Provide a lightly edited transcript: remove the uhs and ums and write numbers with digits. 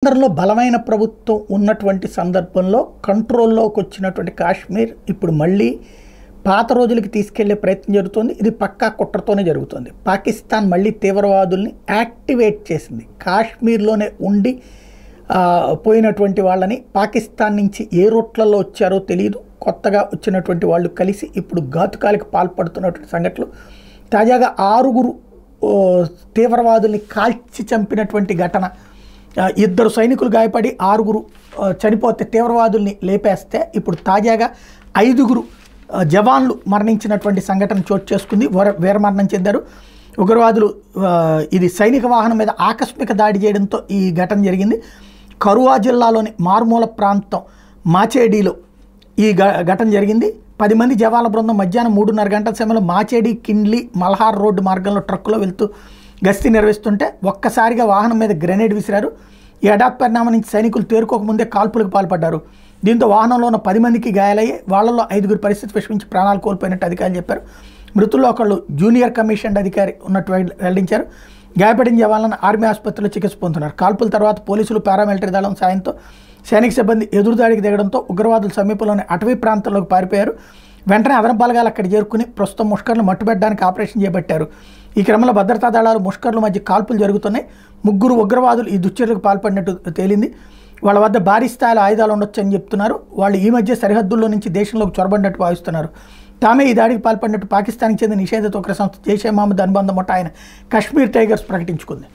కేంద్రంలో బలమైన ప్రభుత్వం ఉన్నటువంటి సందర్భంలో కంట్రోల్లోకి వచ్చినటువంటి కాశ్మీర్ ఇప్పుడు మళ్ళీ పాత రోజులకి తీసుకెళ్లే ప్రయత్నం జరుగుతుంది. ఇది పక్కా కుట్రతోనే జరుగుతుంది. పాకిస్తాన్ మళ్ళీ తీవ్రవాదుల్ని యాక్టివేట్ చేసింది. కాశ్మీర్లోనే ఉండి పోయినటువంటి వాళ్ళని పాకిస్తాన్ నుంచి ఏ రూట్లలో వచ్చారో తెలియదు, కొత్తగా వచ్చినటువంటి వాళ్ళు కలిసి ఇప్పుడు ఘాతుకాలకు పాల్పడుతున్నటువంటి సంఘటనలు. తాజాగా 6 తీవ్రవాదుల్ని కాల్చి చంపినటువంటి ఘటన, 2 సైనికులు గాయపడి 6 చనిపోతే తీవ్రవాదుల్ని లేపేస్తే ఇప్పుడు తాజాగా 5 జవాన్లు మరణించినటువంటి సంఘటన చోటు చేసుకుంది. వీరమరణం చెందారు ఉగ్రవాదులు. ఇది సైనిక వాహనం మీద ఆకస్మిక దాడి చేయడంతో ఈ ఘటన జరిగింది. కరువా జిల్లాలోని మారుమూల ప్రాంతం మాచేడీలో ఈ ఘటన జరిగింది. 10 మంది జవాన్ల బృందం మధ్యాహ్నం 3:30 గంటల సమయంలో మాచేడి కిండ్లీ మల్హార్ రోడ్డు మార్గంలో ట్రక్కులో వెళ్తూ గస్తీ నిర్వహిస్తుంటే ఒక్కసారిగా వాహనం మీద గ్రెనేడ్ విసిరారు. ఈ హఠాత్ పరిణామం నుంచి సైనికులు తేరుకోకముందే కాల్పులకు పాల్పడ్డారు. దీంతో వాహనంలో ఉన్న 10 మందికి గాయాలయ్యి వాళ్ళలో 5 పరిస్థితి విషమించి ప్రాణాలు కోల్పోయినట్టు అధికారులు చెప్పారు. మృతుల్లో ఒకళ్ళు జూనియర్ కమిషన్డ్ అధికారి ఉన్నట్టు వెల్లడించారు. గాయపడిన జవాన్లను ఆర్మీ ఆసుపత్రిలో చికిత్స పొందుతున్నారు. కాల్పుల తర్వాత పోలీసులు పారామిలిటరీ దళం సాయంతో సైనిక సిబ్బంది ఎదురుదాడికి దిగడంతో ఉగ్రవాదుల సమీపంలోని అటవీ ప్రాంతంలోకి పారిపోయారు. వెంటనే అదనపు బలగాలు అక్కడ చేరుకుని ప్రస్తుతం ముష్కర్లు మట్టుబెట్టడానికి ఆపరేషన్ చేపట్టారు. ఈ క్రమంలో భద్రతా దళాలు ముష్కర్ల మధ్య కాల్పులు జరుగుతున్నాయి. 3 ఉగ్రవాదులు ఈ దుశ్చర్యలకు పాల్పడినట్టు తేలింది. వాళ్ళ వద్ద భారీ స్థాయిలో ఆయుధాలు ఉండొచ్చని చెప్తున్నారు. వాళ్ళు ఈ మధ్య సరిహద్దుల్లో నుంచి దేశంలోకి చొరబడినట్టు భావిస్తున్నారు. తామే ఈ దాడికి పాల్పడినట్టు పాకిస్తాన్కి చెందిన నిషేధిత ఉగ్ర సంస్థ జైషే మహమ్మద్ అనుబంధం ఆయన కశ్మీర్ టైగర్స్ ప్రకటించుకుంది.